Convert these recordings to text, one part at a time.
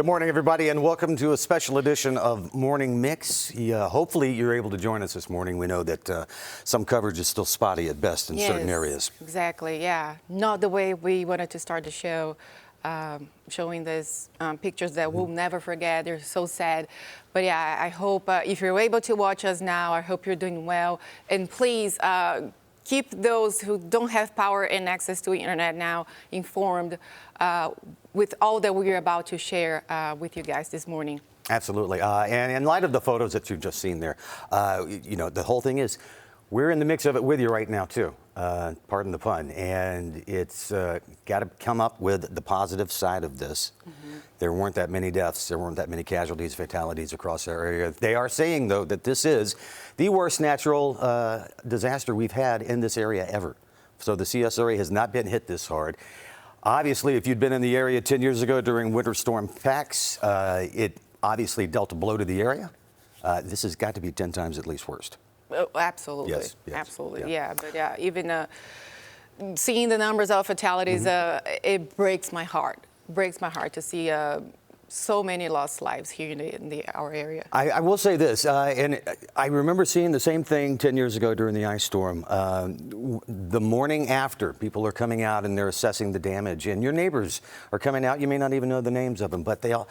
Good morning, everybody, and welcome to a special edition of Morning Mix. Hopefully, you're able to join us this morning. We know that some coverage is still spotty at best in certain areas. Exactly, yeah. Not the way we wanted to start the show, showing these pictures that we'll never forget. They're so sad. But yeah, I hope if you're able to watch us now, I hope you're doing well. And please, keep those who don't have power and access to internet now informed with all that we're about to share with you guys this morning. Absolutely. And in light of the photos that you've just seen there, you know, the whole thing is we're in the mix of it with you right now, too. Pardon the pun. And it's got to come up with the positive side of this. There weren't that many deaths. There weren't that many casualties, fatalities across our area. They are saying, though, that this is the worst natural disaster we've had in this area ever. So the CSRA has not been hit this hard. Obviously, if you'd been in the area 10 years ago during Winter Storm Pax, it obviously dealt a blow to the area. This has got to be 10 times at least worse. Oh, absolutely. Yes, Absolutely. Yeah. But yeah, even seeing the numbers of fatalities, it breaks my heart. Breaks my heart to see so many lost lives here in our area. I will say this, and I remember seeing the same thing 10 years ago during the ice storm. The morning after, people are coming out and they're assessing the damage, and your neighbors are coming out. You may not even know the names of them, but they all,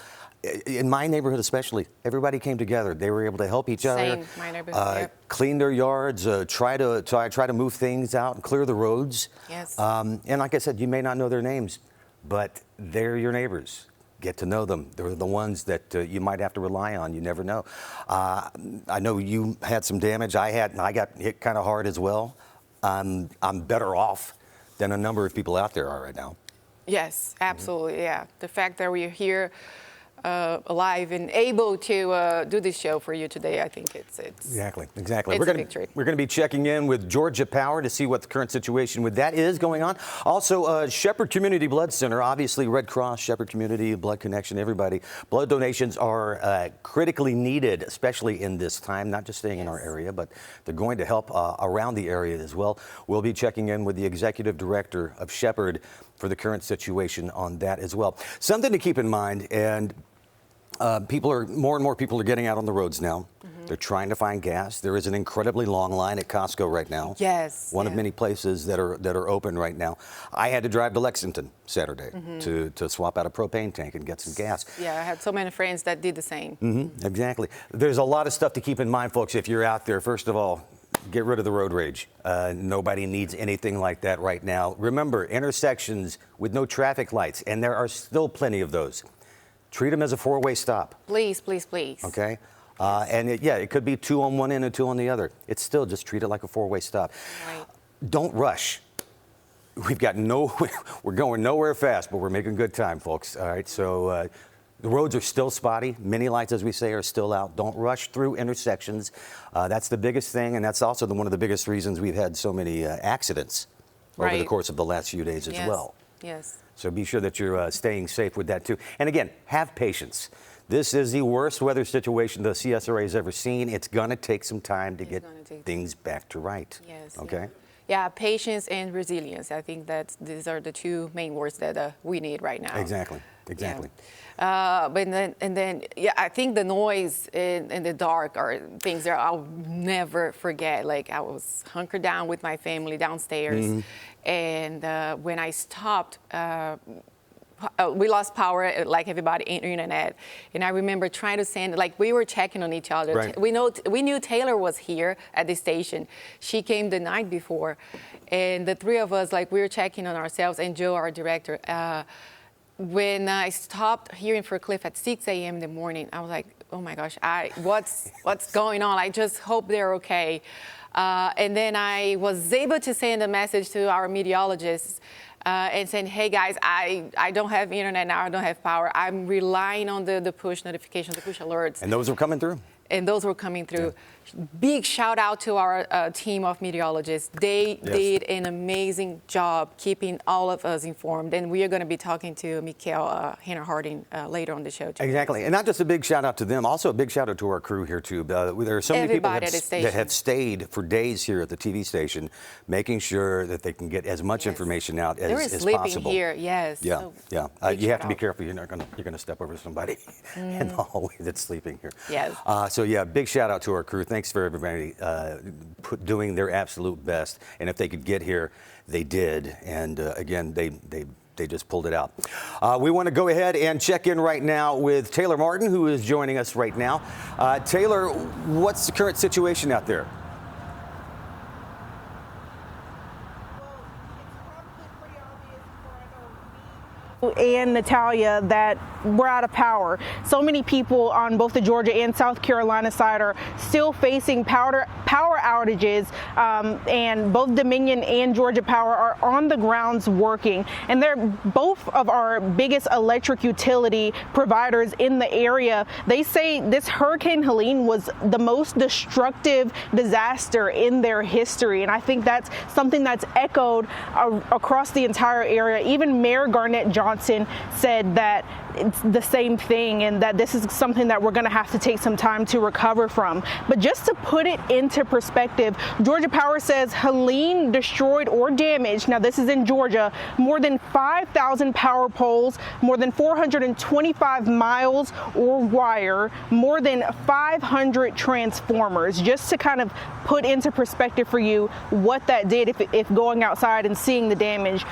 in my neighborhood especially, everybody came together. They were able to help each other. Same, my neighborhood. Clean their yards, try to move things out and clear the roads. Yes. And like I said, you may not know their names, but they're your neighbors. Get to know them. They're the ones that you might have to rely on. You never know. I know you had some damage. I got hit kind of hard as well. I'm better off than a number of people out there are right now. Yes, absolutely. Yeah, the fact that we're here alive and able to do this show for you today, I think it's exactly. It's we're a victory. We're going to be checking in with Georgia Power to see what the current situation with that is going on. Also, Shepherd Community Blood Center, obviously Red Cross, Shepherd Community, Blood Connection, everybody. Blood donations are critically needed, especially in this time, not just staying in our area, but they're going to help around the area as well. We'll be checking in with the executive director of Shepherd for the current situation on that as well. Something to keep in mind, and more and more people are getting out on the roads now. They're trying to find gas. There is an incredibly long line at Costco right now. Yes. One of many places that are open right now. I had to drive to Lexington Saturday to swap out a propane tank and get some gas. Yeah, I had so many friends that did the same. Exactly. There's a lot of stuff to keep in mind, folks, if you're out there. First of all, get rid of the road rage. Nobody needs anything like that right now. Remember, intersections with no traffic lights, and there are still plenty of those. Treat them as a four-way stop. Please, please, please. Okay? And it could be 2 on one end and 2 on the other. It's still just treat it like a four-way stop. Right. Don't rush. We're going nowhere fast, but we're making good time, folks. All right, so the roads are still spotty. Many lights, as we say, are still out. Don't rush through intersections. That's the biggest thing, and that's also one of the biggest reasons we've had so many accidents over the course of the last few days as well. Yes. So be sure that you're staying safe with that, too. And again, have patience. This is the worst weather situation the CSRA has ever seen. It's going to take some time to get things back to right. Yes. Okay? Yeah, patience and resilience. I think that these are the two main words that we need right now. Exactly. But then, I think the noise and the dark are things that I'll never forget. Like, I was hunkered down with my family downstairs, and when I stopped, we lost power, like everybody, internet. And I remember trying to send, like, we were checking on each other. Right. We knew Taylor was here at the station. She came the night before, and the three of us, like, we were checking on ourselves. And Joe, our director, when I stopped here in Fort Cliff at 6 a.m. in the morning, I was like, oh my gosh, what's going on? I just hope they're okay. And then I was able to send a message to our meteorologists and saying, hey guys, I don't have internet now, I don't have power. I'm relying on the push notifications, the push alerts. And those are coming through. and those were coming through. Big shout out to our team of meteorologists. They did an amazing job keeping all of us informed, and we are going to be talking to Mikhail Hannah Harding later on the show too. Exactly, and not just a big shout out to them, also a big shout out to our crew here too. There are so many people that have stayed for days here at the TV station, making sure that they can get as much information out as possible. They're sleeping here, yes. Yeah, so you have to be careful. You're going to step over somebody in the hallway that's sleeping here. Yes. So yeah, big shout out to our crew. Thanks for everybody doing their absolute best. And if they could get here, they did. And again, they just pulled it out. We want to go ahead and check in right now with Taylor Martin, who is joining us right now. Taylor, what's the current situation out there? And Natalia, that we're out of power. So many people on both the Georgia and South Carolina side are still facing power outages, and both Dominion and Georgia Power are on the grounds working. And they're both of our biggest electric utility providers in the area. They say this Hurricane Helene was the most destructive disaster in their history. And I think that's something that's echoed across the entire area. Even Mayor Garnett Johnson said that it's the same thing, and that this is something that we're going to have to take some time to recover from. But just to put it into perspective, Georgia Power says Helene destroyed or damaged, now this is in Georgia, more than 5,000 power poles, more than 425 miles or wire, more than 500 transformers, just to kind of put into perspective for you what that did if going outside and seeing the damage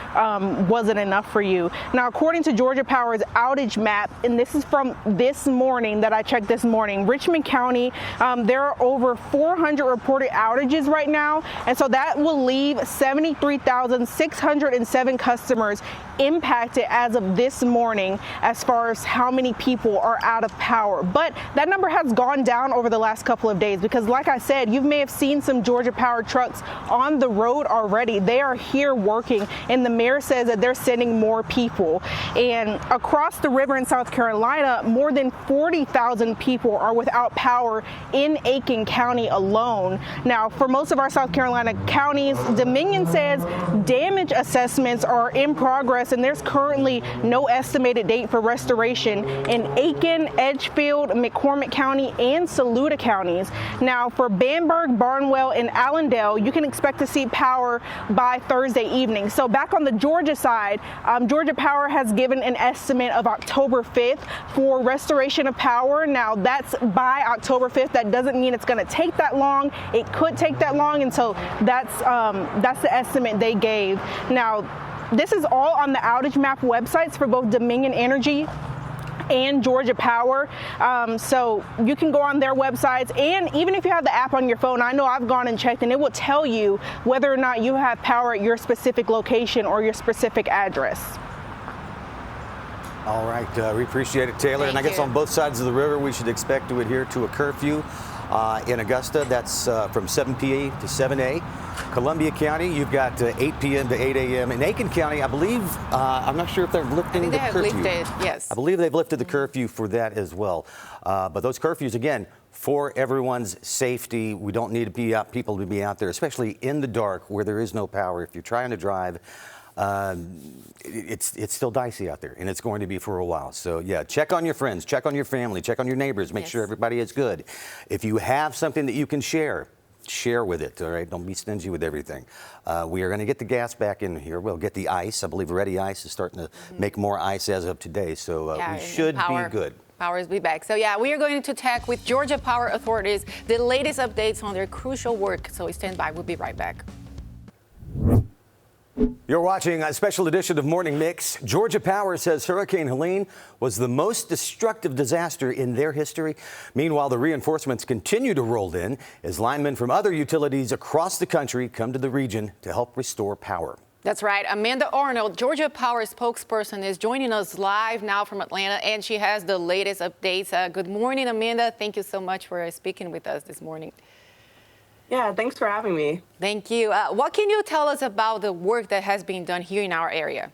wasn't enough for you. Now, according to Georgia Power's outage map, and this is from this morning that I checked this morning, Richmond County, there are over 400 reported outages right now, and so that will leave 73,607 customers impacted as of this morning as far as how many people are out of power. But that number has gone down over the last couple of days because, like I said, you may have seen some Georgia Power trucks on the road already. They are here working, and the mayor says that they're sending more people. And across the river in South Carolina, more than 40,000 people are without power in Aiken County alone. Now, for most of our South Carolina counties, Dominion says damage assessments are in progress, and there's currently no estimated date for restoration in Aiken, Edgefield, McCormick County, and Saluda counties. Now, for Bamberg, Barnwell, and Allendale, you can expect to see power by Thursday evening. So back on the Georgia side, Georgia Power has given an estimate of October 5th for restoration of power. Now, that's by October 5th. That doesn't mean it's going to take that long. It could take that long, and so that's the estimate they gave. Now, this is all on the outage map websites for both Dominion Energy and Georgia Power. So you can go on their websites, and even if you have the app on your phone, I know I've gone and checked, and it will tell you whether or not you have power at your specific location or your specific address. All right, we appreciate it, Taylor. And I guess on both sides of the river, we should expect to adhere to a curfew. In Augusta, that's from 7 p.m. to 7 a. Columbia County, you've got 8 p.m. to 8 a.m. In Aiken County, I believe, I'm not sure if they're lifting the curfew. Lifted, yes. I believe they've lifted the curfew for that as well. But those curfews, again, for everyone's safety. We don't need people to be out there, especially in the dark where there is no power. If you're trying to drive, it's still dicey out there, and it's going to be for a while. So yeah, check on your friends, check on your family, check on your neighbors, make sure everybody is good. If you have something that you can share with it, all right? Don't be stingy with everything. We are going to get the gas back in here. We'll get the ice. I believe Ready Ice is starting to make more ice as of today, so we should be good. Powers be back. So yeah, we are going to talk with Georgia Power authorities, the latest updates on their crucial work. So stand by, we'll be right back. You're watching a special edition of Morning Mix. Georgia Power says Hurricane Helene was the most destructive disaster in their history. Meanwhile, the reinforcements continue to roll in as linemen from other utilities across the country come to the region to help restore power. That's right. Amanda Arnold, Georgia Power spokesperson, is joining us live now from Atlanta, and she has the latest updates. Good morning, Amanda. Thank you so much for speaking with us this morning. Yeah, thanks for having me. Thank you. What can you tell us about the work that has been done here in our area?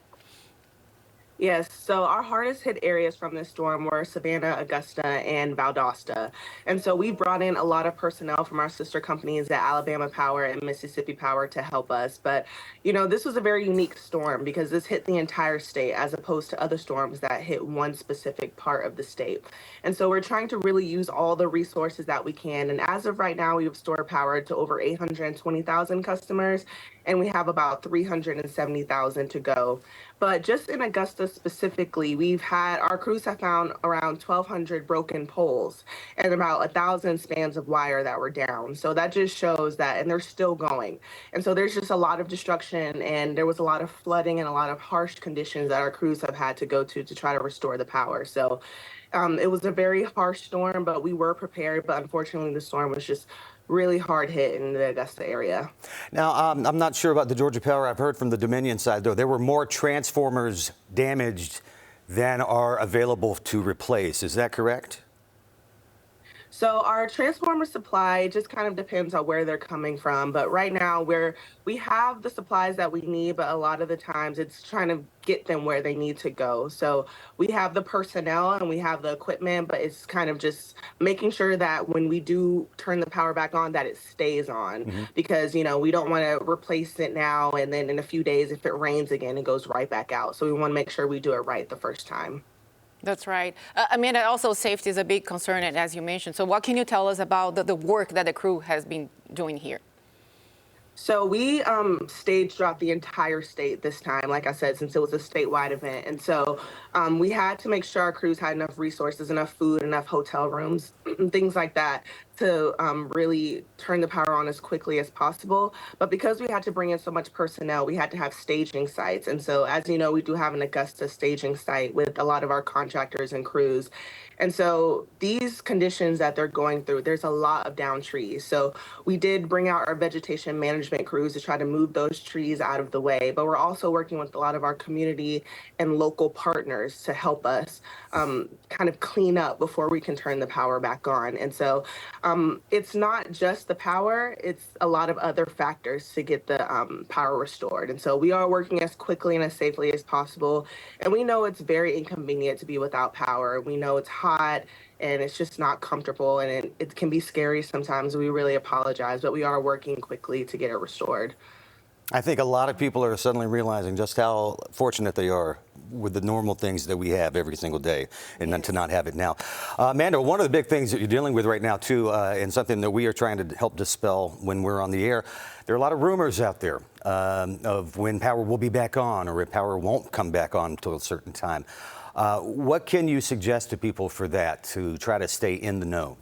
Yes, so our hardest hit areas from this storm were Savannah, Augusta, and Valdosta. And so we brought in a lot of personnel from our sister companies at Alabama Power and Mississippi Power to help us. But, this was a very unique storm because this hit the entire state as opposed to other storms that hit one specific part of the state. And so we're trying to really use all the resources that we can. And as of right now, we have stored power to over 820,000 customers, and we have about 370,000 to go. But just in Augusta specifically, our crews have found around 1,200 broken poles and about 1,000 spans of wire that were down. So that just shows that, and they're still going. And so there's just a lot of destruction, and there was a lot of flooding and a lot of harsh conditions that our crews have had to go to try to restore the power. So it was a very harsh storm, but we were prepared. But unfortunately, the storm was just really hard hit in the Augusta area. Now, I'm not sure about the Georgia Power. I've heard from the Dominion side, though, there were more transformers damaged than are available to replace. Is that correct? So our transformer supply just kind of depends on where they're coming from. But right now we have the supplies that we need, but a lot of the times it's trying to get them where they need to go. So we have the personnel and we have the equipment, but it's kind of just making sure that when we do turn the power back on, that it stays on. Because, we don't want to replace it now and then in a few days, if it rains again, it goes right back out. So we want to make sure we do it right the first time. That's right. Amanda, also safety is a big concern, and as you mentioned. So what can you tell us about the work that the crew has been doing here? So we staged throughout the entire state this time, like I said, since it was a statewide event. And so we had to make sure our crews had enough resources, enough food, enough hotel rooms, things like that to really turn the power on as quickly as possible. But because we had to bring in so much personnel, we had to have staging sites. And so, as you know, we do have an Augusta staging site with a lot of our contractors and crews. And so these conditions that they're going through, there's a lot of down trees. So we did bring out our vegetation management crews to try to move those trees out of the way. But we're also working with a lot of our community and local partners to help us kind of clean up before we can turn the power back on. And so it's not just the power, it's a lot of other factors to get the power restored. And so we are working as quickly and as safely as possible. And we know it's very inconvenient to be without power. We know it's hot and it's just not comfortable, and it can be scary sometimes. We really apologize, but we are working quickly to get it restored. I think a lot of people are suddenly realizing just how fortunate they are with the normal things that we have every single day, and then to not have it now. Amanda, one of the big things that you're dealing with right now, too, and something that we are trying to help dispel when we're on the air, there are a lot of rumors out there of when power will be back on or if power won't come back on until a certain time. What can you suggest to people for that to try to stay in the know?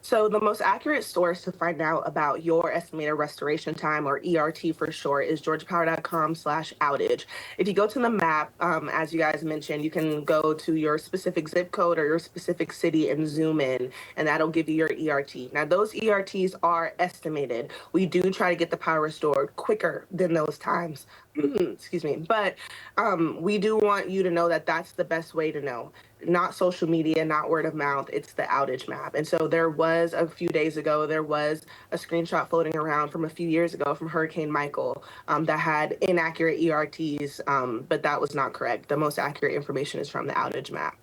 So the most accurate source to find out about your estimated restoration time, or ERT for short, is georgiapower.com/outage. If you go to the map, as you guys mentioned, you can go to your specific zip code or your specific city and zoom in, and that'll give you your ERT. Now, those ERTs are estimated. We do try to get the power restored quicker than those times. Excuse me. But we do want you to know that that's the best way to know. Not social media, not word of mouth. It's the outage map. And so there was a few days ago, there was a screenshot floating around from a few years ago from Hurricane Michael that had inaccurate ERTs, but that was not correct. The most accurate information is from the outage map.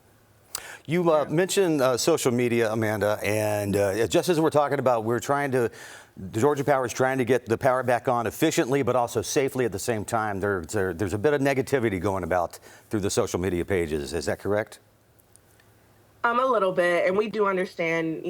You mentioned social media, Amanda, and just as we're talking about, Georgia Power is trying to get the power back on efficiently, but also safely at the same time. There's a bit of negativity going about through the social media pages. Is that correct? A little bit, and we do understand,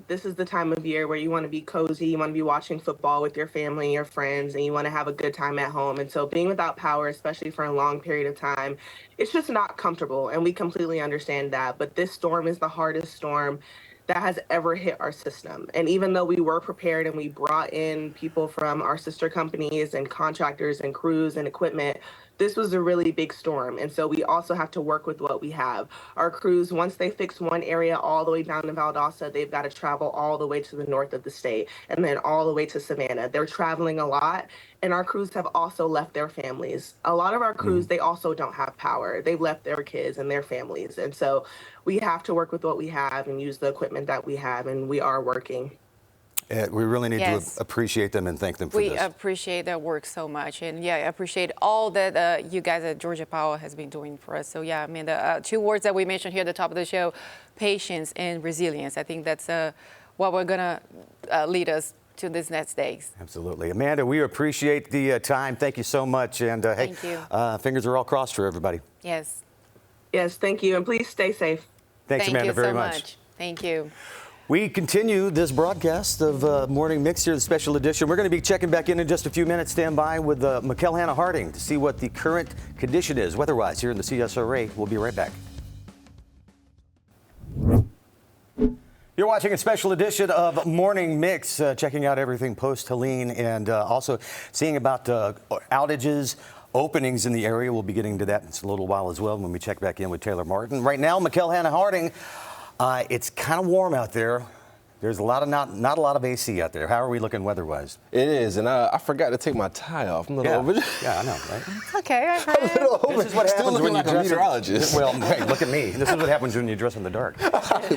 this is the time of year where you want to be cozy, you want to be watching football with your family and your friends, and you want to have a good time at home. And so being without power, especially for a long period of time, it's just not comfortable, and we completely understand that. But this storm is the hardest storm that has ever hit our system. And even though we were prepared and we brought in people from our sister companies and contractors and crews and equipment, this was a really big storm. And so we also have to work with what we have. Our crews, once they fix one area all the way down to Valdosta, they've got to travel all the way to the north of the state and then all the way to Savannah. They're traveling a lot. And our crews have also left their families. A lot of our crews, they also don't have power. They've left their kids and their families. And so we have to work with what we have and use the equipment that we have, and we are working. We really need Yes. to appreciate them and thank them for We this. appreciate their work so much, and yeah, I appreciate all that you guys at Georgia Power has been doing for us. So yeah, I mean, the two words that we mentioned here at the top of the show, patience and resilience. I think that's what we're gonna lead us to these next days. Absolutely. Amanda, we appreciate the time. Thank you so much. And hey, Thank you. fingers are all crossed for everybody. Yes. Yes, thank you, and please stay safe. Thanks, Thank Amanda, you very so much. Thank you. We continue this broadcast of Morning Mix here, the special edition. We're going to be checking back in just a few minutes. Stand by with Mikkel Hannah Harding to see what the current condition is weather-wise here in the CSRA. We'll be right back. You're watching a special edition of Morning Mix, checking out everything post-Helene and also seeing about outages, openings in the area. We'll be getting to that in a little while as well when we check back in with Taylor Martin. Right now, Mikkel Hannah Harding. It's kind of warm out there. There's a lot of not a lot of AC out there. How are we looking weather-wise? It is, and I forgot to take my tie off. I'm a little over. Yeah, I know, right? Okay. This is what Still happens when looking you like a dress. meteorologist. Well, hey, look at me. This is what happens when you dress in the dark.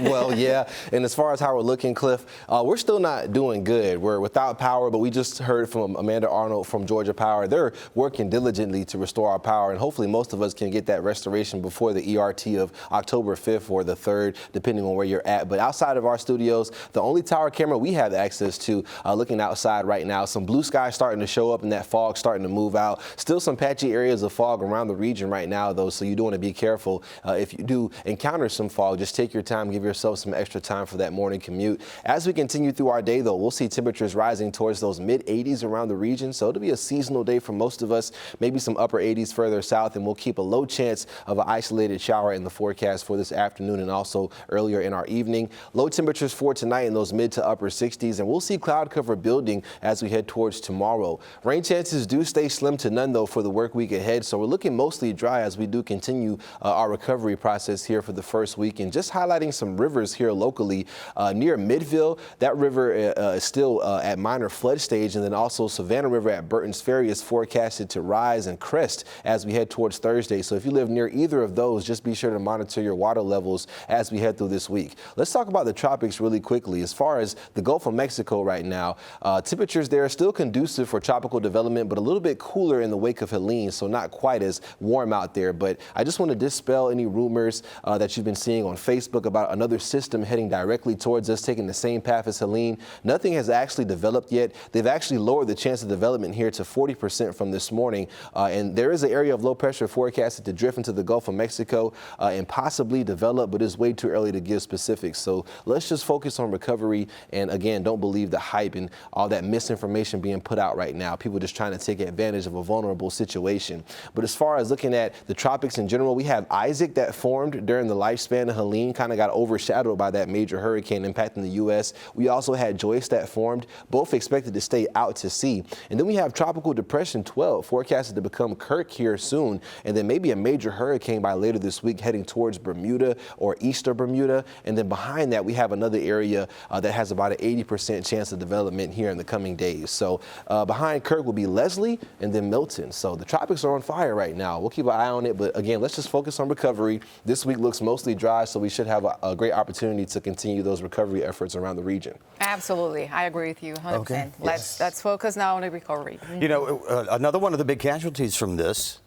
Well, yeah. And as far as how we're looking, Cliff, we're still not doing good. We're without power, but we just heard from Amanda Arnold from Georgia Power. They're working diligently to restore our power, and hopefully most of us can get that restoration before the ERT of October 5th or the 3rd, depending on where you're at. But outside of our studios, the only tower camera we have access to, looking outside right now, some blue sky starting to show up and that fog starting to move out. Still some patchy areas of fog around the region right now, though, so you do want to be careful. If you do encounter some fog, just take your time, give yourself some extra time for that morning commute. As we continue through our day, though, we'll see temperatures rising towards those mid-80s around the region, so it'll be a seasonal day for most of us, maybe some upper 80s further south, and we'll keep a low chance of an isolated shower in the forecast for this afternoon and also earlier in our evening. Low temperatures for tonight in those mid to upper 60s, and we'll see cloud cover building as we head towards tomorrow. Rain chances do stay slim to none, though, for the work week ahead, so we're looking mostly dry as we do continue our recovery process here for the first week. And just highlighting some rivers here locally near Midville, that river is still at minor flood stage, and then also Savannah River at Burton's Ferry is forecasted to rise and crest as we head towards Thursday. So if you live near either of those, just be sure to monitor your water levels as we head through this week. Let's talk about the tropics really quickly. As far as the Gulf of Mexico right now, temperatures there are still conducive for tropical development, but a little bit cooler in the wake of Helene, so not quite as warm out there. But I just want to dispel any rumors that you've been seeing on Facebook about another system heading directly towards us, taking the same path as Helene. Nothing has actually developed yet. They've actually lowered the chance of development here to 40% from this morning. And there is an area of low pressure forecasted to drift into the Gulf of Mexico and possibly develop, but it's way too early to give specifics. So let's just focus on recovery. And again, don't believe the hype and all that misinformation being put out right now. People just trying to take advantage of a vulnerable situation. But as far as looking at the tropics in general, we have Isaac that formed during the lifespan of Helene, kind of got overshadowed by that major hurricane impacting the U.S. We also had Joyce that formed, both expected to stay out to sea. And then we have Tropical Depression 12 forecasted to become Kirk here soon, and then maybe a major hurricane by later this week heading towards Bermuda or Easter Bermuda. And then behind that, we have another area that has about an 80% chance of development here in the coming days. So behind Kirk will be Leslie and then Milton. So the tropics are on fire right now. We'll keep an eye on it, but again, let's just focus on recovery. This week looks mostly dry, so we should have a great opportunity to continue those recovery efforts around the region. Absolutely. I agree with you 100%. Okay. Let's focus now on the recovery. You know, another one of the big casualties from this,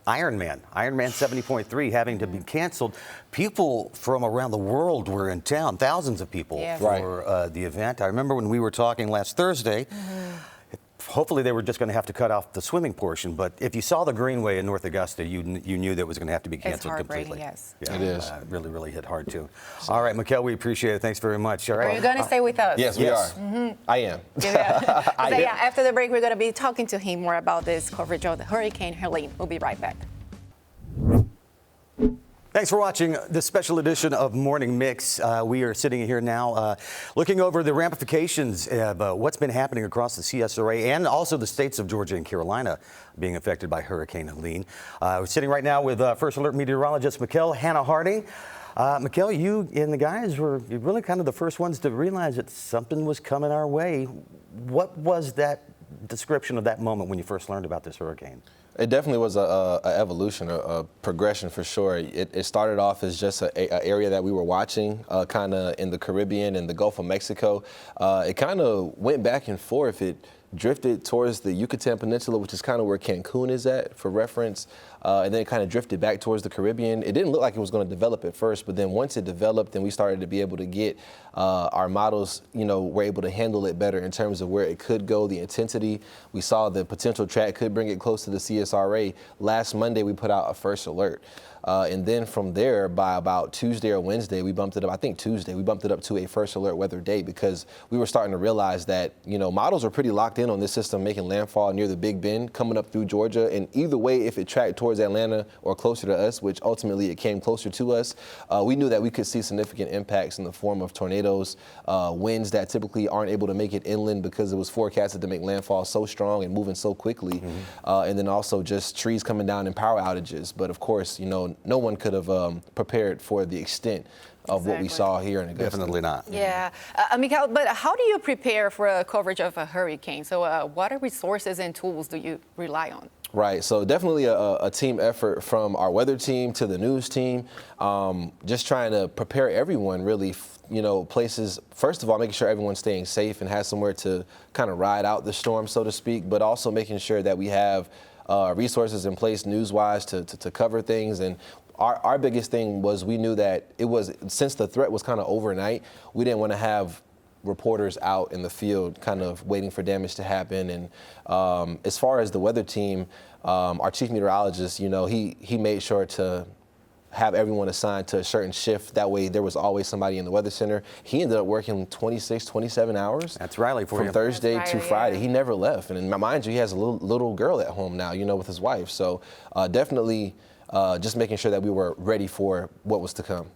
Ironman 70.3 having to be canceled. People from around the world were in town, thousands of people for the event. I remember when we were talking last Thursday, hopefully they were just going to have to cut off the swimming portion, but if you saw the Greenway in North Augusta, you knew that it was going to have to be canceled completely. Yes. Yeah, it is. Really hit hard too. All right, Mikkel, we appreciate it. Thanks very much. All right. Are you going to stay with us? Yes, we are. I am. Yeah. So yeah, after the break, we're going to be talking to him more about this coverage of the Hurricane Helene. We'll be right back. Thanks for watching this special edition of Morning Mix. We are sitting here now looking over the ramifications of what's been happening across the CSRA and also the states of Georgia and Carolina being affected by Hurricane Helene. We're sitting right now with First Alert meteorologist Mikkel Hannah Harding. Mikkel, you and the guys were really kind of the first ones to realize that something was coming our way. What was that description of that moment when you first learned about this hurricane? It definitely was a evolution, a progression for sure. It started off as just an area that we were watching, kind of in the Caribbean and the Gulf of Mexico. It kind of went back and forth. It drifted towards the Yucatan Peninsula, which is kind of where Cancun is at, for reference. And then it kind of drifted back towards the Caribbean. It didn't look like it was going to develop at first, but then once it developed and we started to be able to get our models, were able to handle it better in terms of where it could go, the intensity. We saw the potential track could bring it close to the CSRA. Last Monday, we put out a first alert. And then from there, by about Tuesday or Wednesday, we bumped it up. I think Tuesday, we bumped it up to a first alert weather day because we were starting to realize that, models are pretty locked in on this system making landfall near the Big Bend, coming up through Georgia. And either way, if it tracked towards Atlanta or closer to us, which ultimately it came closer to us, we knew that we could see significant impacts in the form of tornadoes, winds that typically aren't able to make it inland because it was forecasted to make landfall so strong and moving so quickly. And then also just trees coming down and power outages. But of course, no one could have prepared for the extent of what we saw here in Augusta. Definitely not. Yeah. Miguel, but how do you prepare for a coverage of a hurricane? So what resources and tools do you rely on? Right, so definitely a team effort from our weather team to the news team, just trying to prepare everyone really, places, first of all, making sure everyone's staying safe and has somewhere to kind of ride out the storm, so to speak, but also making sure that we have resources in place news-wise to cover things. And our biggest thing was we knew that since the threat was kind of overnight, we didn't want to have reporters out in the field kind of waiting for damage to happen. And as far as the weather team, our chief meteorologist, he made sure to have everyone assigned to a certain shift. That way there was always somebody in the weather center. He ended up working 26, 27 hours. That's Riley for you. From Thursday to Friday. Yeah. He never left. And mind you, he has a little girl at home now, with his wife. So definitely just making sure that we were ready for what was to come.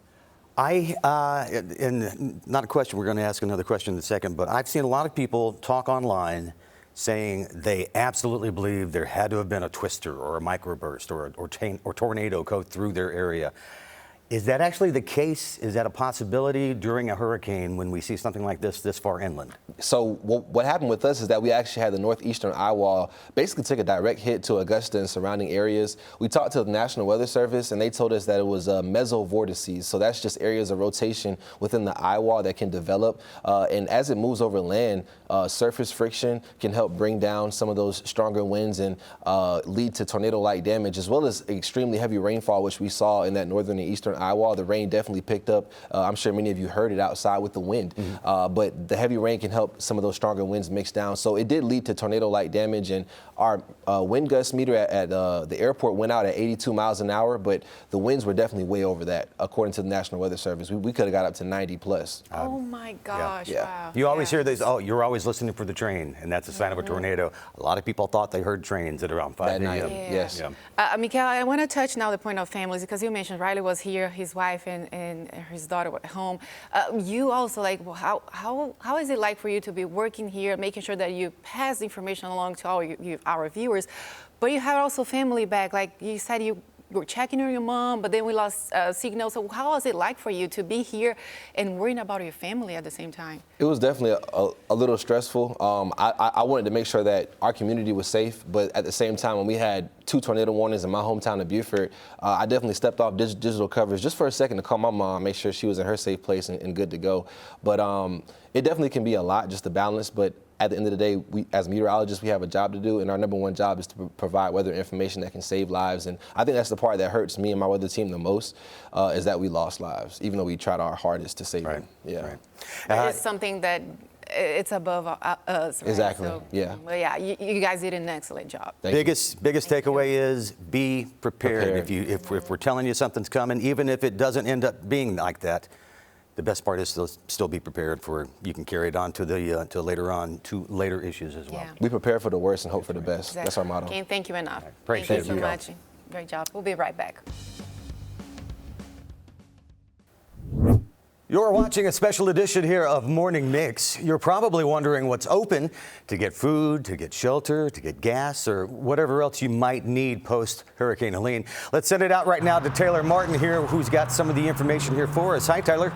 And not a question, we're going to ask another question in a second, but I've seen a lot of people talk online saying they absolutely believe there had to have been a twister or a microburst or tornado go through their area. Is that actually the case? Is that a possibility during a hurricane when we see something like this far inland? So what happened with us is that we actually had the northeastern eye wall basically take a direct hit to Augusta and surrounding areas. We talked to the National Weather Service and they told us that it was mesovortices. So that's just areas of rotation within the eye wall that can develop. And as it moves over land, surface friction can help bring down some of those stronger winds and lead to tornado-like damage, as well as extremely heavy rainfall, which we saw in that northern and eastern eye wall. The rain definitely picked up. I'm sure many of you heard it outside with the wind, but the heavy rain can help some of those stronger winds mix down. So it did lead to tornado-like damage, and our wind gust meter at the airport went out at 82 miles an hour, but the winds were definitely way over that, according to the National Weather Service. We could have got up to 90 plus. Oh my gosh, Yeah. wow. You always hear this, you're always listening for the train, and that's a sign of a tornado. A lot of people thought they heard trains at around 5 That night, a.m. yes. Miguel, I want to touch now the point of families, because you mentioned Riley was here, his wife and his daughter were at home. You also, how is it like for you to be working here, making sure that you pass the information along to all our viewers, but you have also family back, like you said you were checking on your mom, but then we lost signal. So how was it like for you to be here and worrying about your family at the same time? It was definitely a little stressful. I wanted to make sure that our community was safe, but at the same time, when we had 2 tornado warnings in my hometown of Beaufort, I definitely stepped off digital coverage just for a second to call my mom, make sure she was in her safe place and good to go. But it definitely can be a lot just to balance, but at the end of the day, we, as meteorologists, we have a job to do, and our number one job is to provide weather information that can save lives. And I think that's the part that hurts me and my weather team the most, is that we lost lives, even though we tried our hardest to save them. Yeah. Right. It's something that it's above us, right? Exactly, So, yeah. Well, yeah, you guys did an excellent job. Biggest takeaway is be prepared. If we're telling you something's coming, even if it doesn't end up being like that, the best part is to still be prepared for, you can carry it on to later issues as well. Yeah. We prepare for the worst and hope for the best. Exactly. That's our motto. Can't thank you enough. Appreciate Thank you you. so much. Great job. We'll be right back. You're watching a special edition here of Morning Mix. You're probably wondering what's open to get food, to get shelter, to get gas, or whatever else you might need post Hurricane Helene. Let's send it out right now to Taylor Martin here, who's got some of the information here for us. Hi, Tyler.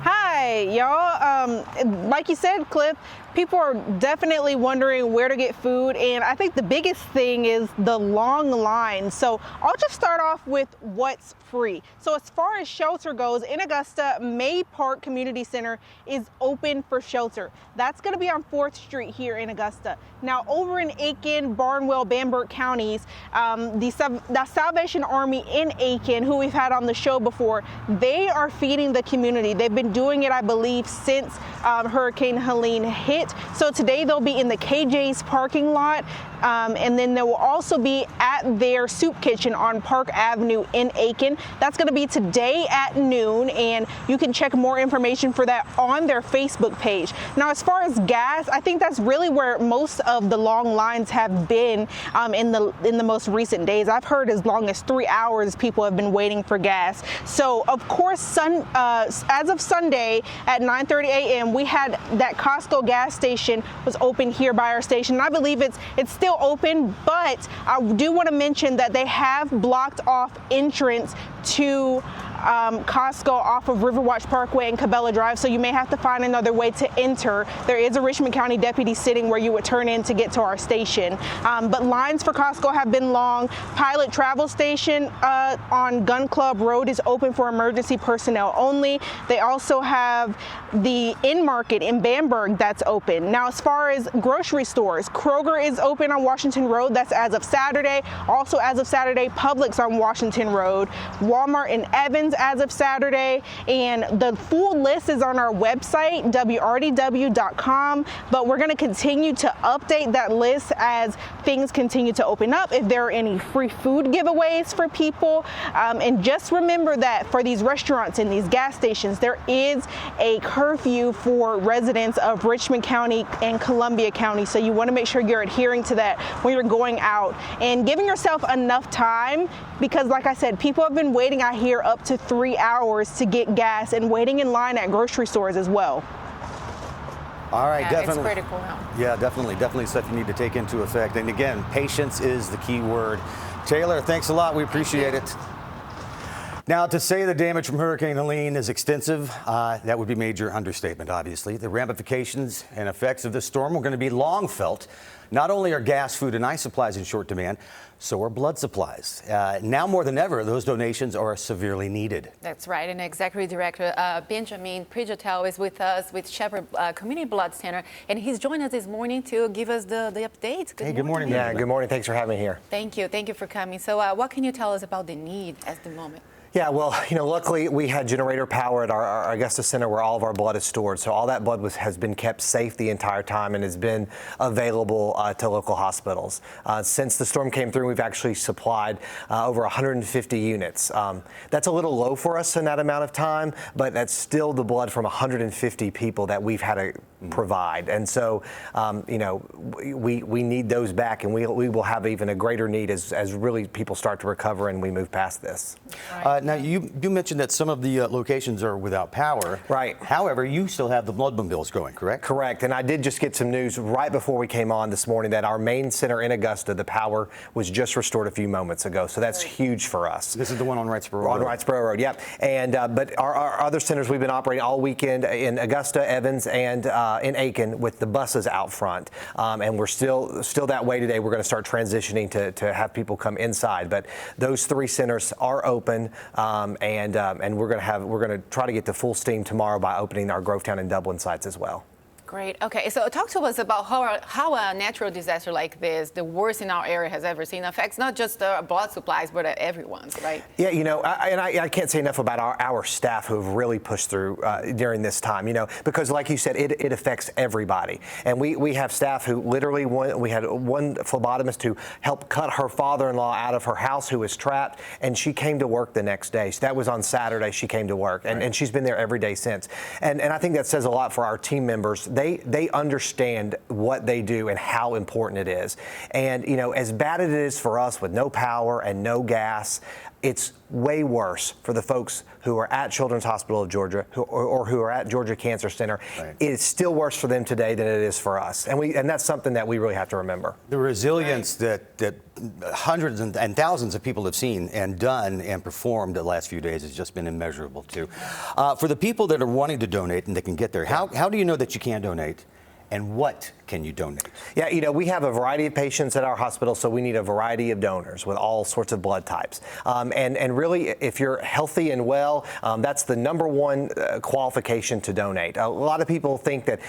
Hi, y'all. Like you said, Cliff, people are definitely wondering where to get food, and I think the biggest thing is the long line. So I'll just start off with what's free. So as far as shelter goes, in Augusta, May Park Community Center is open for shelter. That's going to be on 4th Street here in Augusta. Now over in Aiken, Barnwell, Bamberg counties, the Salvation Army in Aiken, who we've had on the show before, they are feeding the community. They've been doing it, I believe, since Hurricane Helene hit. So today they'll be in the KJ's parking lot, and then they will also be at their soup kitchen on Park Avenue in Aiken. That's going to be today at noon, and you can check more information for that on their Facebook page. Now, as far as gas, I think that's really where most of the long lines have been in the most recent days. I've heard as long as 3 hours people have been waiting for gas. So, of course, as of Sunday at 9:30 a.m., we had that Costco gas station was open here by our station. And I believe it's still open, but I do want to mention that they have blocked off entrance to Costco off of Riverwatch Parkway and Cabela Drive, so you may have to find another way to enter. There is a Richmond County deputy sitting where you would turn in to get to our station. But lines for Costco have been long. Pilot Travel Station on Gun Club Road is open for emergency personnel only. They also have the In Market in Bamberg that's open. Now, as far as grocery stores, Kroger is open on Washington Road. That's as of Saturday. Also as of Saturday, Publix on Washington Road. Walmart in Evans as of Saturday, and the full list is on our website, WRDW.com, but we're going to continue to update that list as things continue to open up, if there are any free food giveaways for people, and just remember that for these restaurants and these gas stations, there is a curfew for residents of Richmond County and Columbia County, so you want to make sure you're adhering to that when you're going out and giving yourself enough time, because like I said, people have been waiting out here up to 3 hours to get gas and waiting in line at grocery stores as well. All right, Yeah, definitely. it's critical now. Yeah, definitely stuff you need to take into effect. And again, patience is the key word. Taylor, thanks a lot. We appreciate it. Now, to say the damage from Hurricane Helene is extensive, that would be major understatement, obviously. The ramifications and effects of this storm are going to be long felt. Not only are gas, food, and ice supplies in short demand, so are blood supplies. Now more than ever, those donations are severely needed. That's right. And Executive Director Benjamin Prijatel is with us with Shepherd Community Blood Center, and he's joined us this morning to give us the update. Good morning. Yeah, good morning. Thanks for having me here. Thank you. Thank you for coming. So what can you tell us about the need at the moment? Yeah, well, luckily we had generator power at our Augusta Center where all of our blood is stored. So all that blood has been kept safe the entire time and has been available to local hospitals. Since the storm came through, we've actually supplied over 150 units. That's a little low for us in that amount of time, but that's still the blood from 150 people that we've had to provide. And so, we need those back, and we will have even a greater need as really people start to recover and we move past this. Right. Now, you mentioned that some of the locations are without power. Right. However, you still have the blood bills going, correct? Correct. And I did just get some news right before we came on this morning that our main center in Augusta, the power was just restored a few moments ago. So that's huge for us. This is the one on Wrightsboro Road. On Wrightsboro Road, yep. And but our other centers we've been operating all weekend in Augusta, Evans, and in Aiken with the buses out front. And we're still that way today. We're going to start transitioning to have people come inside. But those three centers are open. And we're going to try to get to full steam tomorrow by opening our Grovetown and Dublin sites as well. Great. Okay, so talk to us about how a natural disaster like this, the worst in our area has ever seen, affects not just the blood supplies, but everyone's, right? Yeah, I can't say enough about our staff who have really pushed through during this time, because like you said, it affects everybody. And we have staff who literally, we had one phlebotomist who helped cut her father-in-law out of her house who was trapped, and she came to work the next day. So that was on Saturday, she came to work, and she's been there every day since. And I think that says a lot for our team members. They understand what they do and how important it is. And, as bad as it is for us with no power and no gas, it's way worse for the folks who are at Children's Hospital of Georgia or who are at Georgia Cancer Center. Right. It's still worse for them today than it is for us. And that's something that we really have to remember. The resilience that hundreds and thousands of people have seen and done and performed the last few days has just been immeasurable, too. For the people that are wanting to donate and they can get there, how do you know that you can donate? and what can you donate? Yeah, we have a variety of patients at our hospital, so we need a variety of donors with all sorts of blood types. And really, if you're healthy and well, that's the number one qualification to donate. A lot of people think that,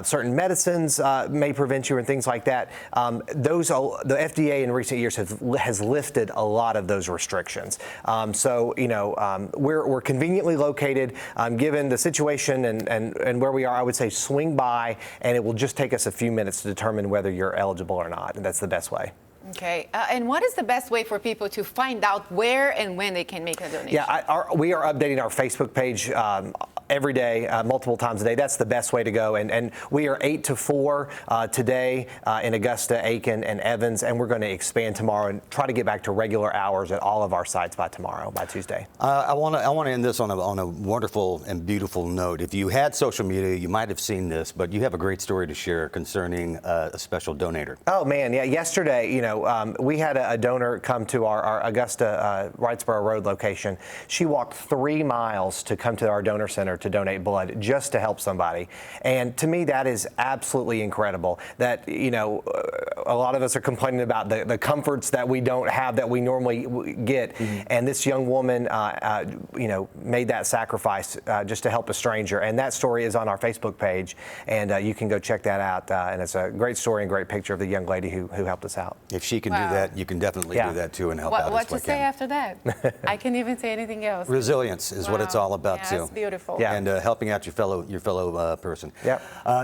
certain medicines may prevent you and things like that. The FDA in recent years has lifted a lot of those restrictions. We're conveniently located. Given the situation and where we are, I would say swing by, and it will just take us a few minutes to determine whether you're eligible or not, and that's the best way. Okay, and what is the best way for people to find out where and when they can make a donation? Yeah, we are updating our Facebook page every day, multiple times a day. That's the best way to go. And we are 8 to 4 today in Augusta, Aiken, and Evans, and we're going to expand tomorrow and try to get back to regular hours at all of our sites by Tuesday. I want to end this on a wonderful and beautiful note. If you had social media, you might have seen this, but you have a great story to share concerning a special donator. Oh man, yeah. Yesterday, we had a donor come to our Augusta Wrightsboro Road location. She walked 3 miles to come to our donor center to donate blood just to help somebody. And to me, that is absolutely incredible. That, a lot of us are complaining about the comforts that we don't have that we normally get. Mm-hmm. And this young woman, made that sacrifice just to help a stranger. And that story is on our Facebook page, and you can go check that out. And it's a great story and great picture of the young lady who helped us out. If she can do that, you can definitely do that too and help out. What to say after that? I can't even say anything else. Resilience is what it's all about too. That's beautiful. Yeah. And helping out your fellow person. Yeah.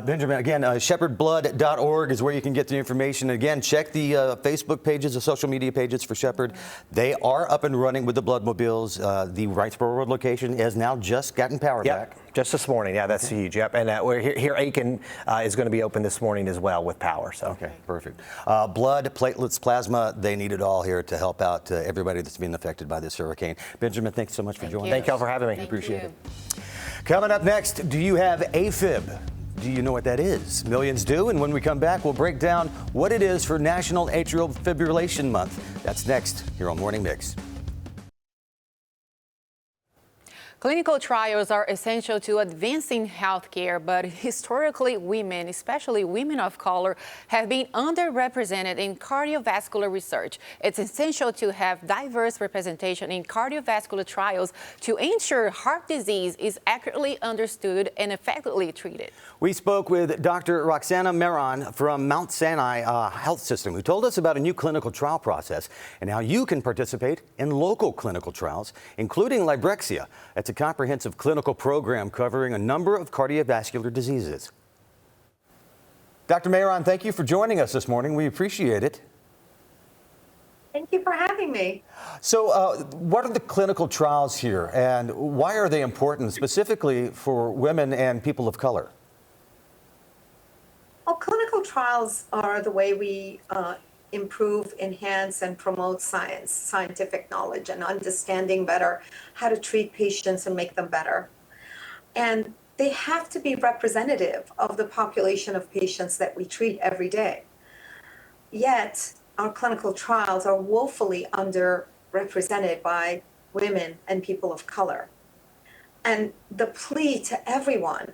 Benjamin, again, shepherdblood.org is where you can get the information. Again, check the Facebook pages, the social media pages for Shepherd. They are up and running with the bloodmobiles. The Wrightsboro Road location has now just gotten power back. Just this morning. Yeah, that's huge. Yep. And we're here. Aiken is going to be open this morning as well with power. So. Okay, perfect. Blood, platelets, plasma, they need it all here to help out everybody that's being affected by this hurricane. Benjamin, thanks so much for joining us. Thank y'all for having me. Appreciate it. Coming up next, do you have AFib? Do you know what that is? Millions do, and when we come back, we'll break down what it is for National Atrial Fibrillation Month. That's next here on Morning Mix. Clinical trials are essential to advancing healthcare, but historically women, especially women of color, have been underrepresented in cardiovascular research. It's essential to have diverse representation in cardiovascular trials to ensure heart disease is accurately understood and effectively treated. We spoke with Dr. Roxana Meron from Mount Sinai Health System, who told us about a new clinical trial process and how you can participate in local clinical trials, including Librexia. That's a comprehensive clinical program covering a number of cardiovascular diseases. Dr. Meron, thank you for joining us this morning. We appreciate it. Thank you for having me. So what are the clinical trials here, and why are they important specifically for women and people of color? Well, clinical trials are the way we improve, enhance, and promote science, scientific knowledge, and understanding better how to treat patients and make them better. And they have to be representative of the population of patients that we treat every day. Yet, our clinical trials are woefully underrepresented by women and people of color. And the plea to everyone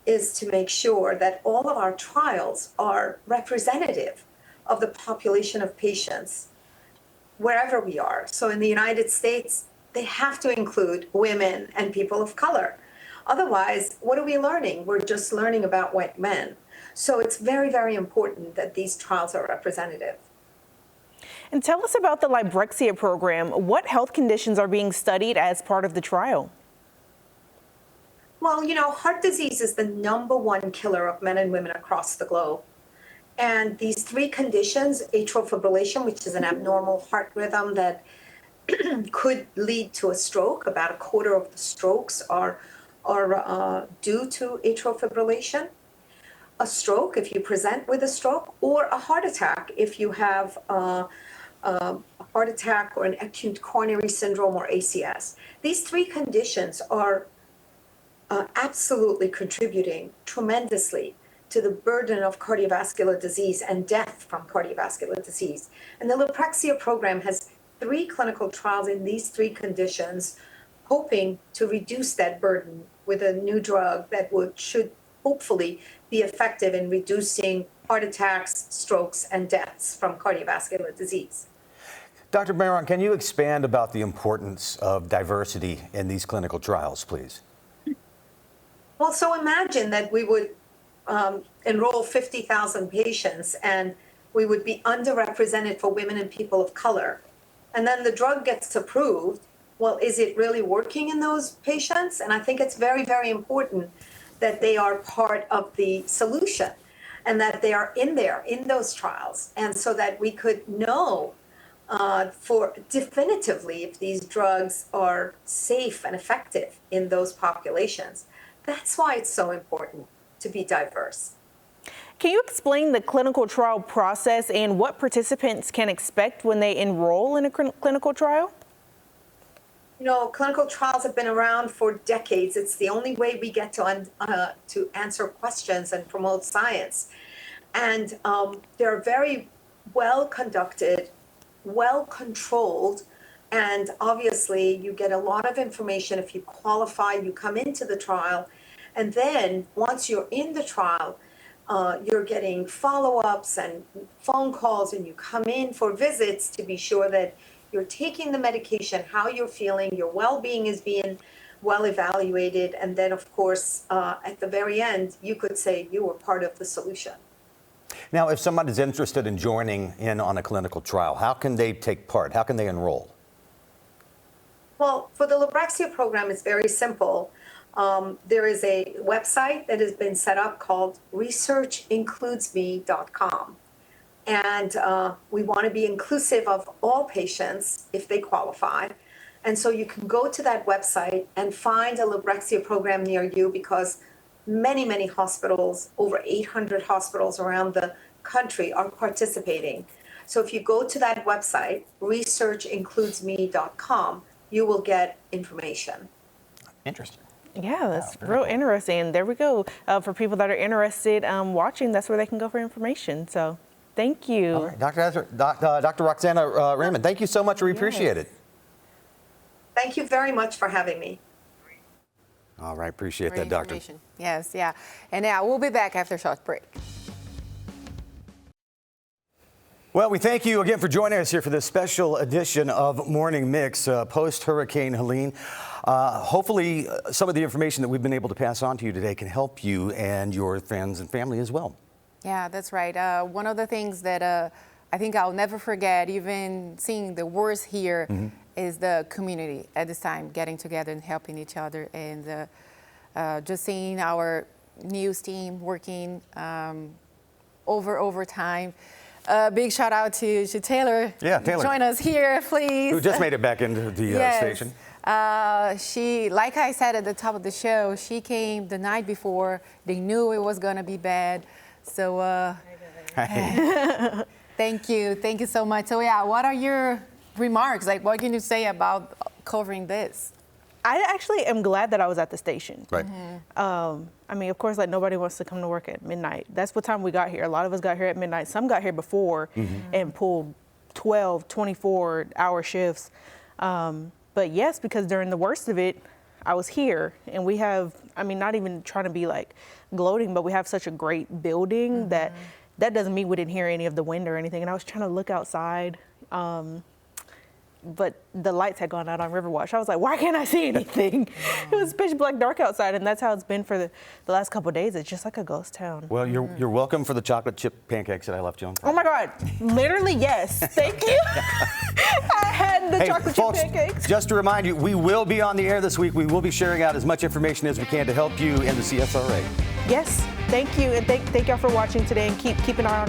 is to make sure that all of our trials are representative of the population of patients wherever we are. So in the United States, they have to include women and people of color. Otherwise, what are we learning? We're just learning about white men. So it's very, very important that these trials are representative. And tell us about the Librexia program. What health conditions are being studied as part of the trial? Well, heart disease is the #1 killer of men and women across the globe. And these 3 conditions, atrial fibrillation, which is an abnormal heart rhythm that could lead to a stroke. About a quarter of the strokes are due to atrial fibrillation. A stroke, if you present with a stroke, or a heart attack, if you have a heart attack or an acute coronary syndrome or ACS. These 3 conditions are absolutely contributing tremendously to the burden of cardiovascular disease and death from cardiovascular disease. And the Librexia program has 3 clinical trials in these 3 conditions, hoping to reduce that burden with a new drug that should hopefully be effective in reducing heart attacks, strokes, and deaths from cardiovascular disease. Dr. Barron, can you expand about the importance of diversity in these clinical trials, please? Well, so imagine that we would enroll 50,000 patients and we would be underrepresented for women and people of color. And then the drug gets approved. Well, is it really working in those patients? And I think it's very, very important that they are part of the solution and that they are in there, in those trials. And so that we could know for definitively if these drugs are safe and effective in those populations. That's why it's so important to be diverse. Can you explain the clinical trial process and what participants can expect when they enroll in a clinical trial? You know, clinical trials have been around for decades. It's the only way we get to answer questions and promote science. And they're very well conducted, well controlled, and obviously you get a lot of information if you qualify, you come into the trial, and then once you're in the trial, you're getting follow-ups and phone calls, and you come in for visits to be sure that you're taking the medication, how you're feeling, your well-being is being well evaluated, and then of course, at the very end, you could say you were part of the solution. Now, if someone is interested in joining in on a clinical trial, how can they take part? How can they enroll? Well, for the Librexia program, it's very simple. There is a website that has been set up called researchincludesme.com. And we want to be inclusive of all patients if they qualify. And so you can go to that website and find a Librexia program near you, because many, many hospitals, over 800 hospitals around the country are participating. So if you go to that website, researchincludesme.com, you will get information. Interesting. Yeah, that's real interesting. There we go. For people that are interested watching, that's where they can go for information. So thank you. All right, Dr. Roxana Raymond, thank you so much. We appreciate it. Thank you very much for having me. All right, appreciate Great that, Doctor. information. Yes, yeah. And now we'll be back after a short break. Well, we thank you again for joining us here for this special edition of Morning Mix post-Hurricane Helene. Hopefully, some of the information that we've been able to pass on to you today can help you and your friends and family as well. Yeah, that's right. One of the things that I think I'll never forget, even seeing the worst here, is the community at this time getting together and helping each other, and just seeing our news team working over time. Big shout out to Taylor. Yeah, Taylor. Join us here, please. Who just made it back into the station. She, like I said at the top of the show, she came the night before. They knew it was going to be bad. So thank you so much. So yeah, what are your remarks? Like, what can you say about covering this? I actually am glad that I was at the station. Right. I mean, of course, like, nobody wants to come to work at midnight. That's what time we got here. A lot of us got here at midnight. Some got here before and pulled 12, 24-hour shifts. But yes, because during the worst of it, I was here, and we have, I mean, not even trying to be like gloating, but we have such a great building that doesn't mean we didn't hear any of the wind or anything. And I was trying to look outside, but the lights had gone out on Riverwatch. I was like, why can't I see anything? It was pitch black dark outside, and that's how it's been for the last couple of days. It's just like a ghost town. Well, you're welcome for the chocolate chip pancakes that I left you on. Oh my God, literally yes. Thank you. I had the chocolate folks, chip pancakes. just to remind you, we will be on the air this week. We will be sharing out as much information as we can to help you in the CSRA. Yes, thank you, and thank y'all for watching today, and keep an eye on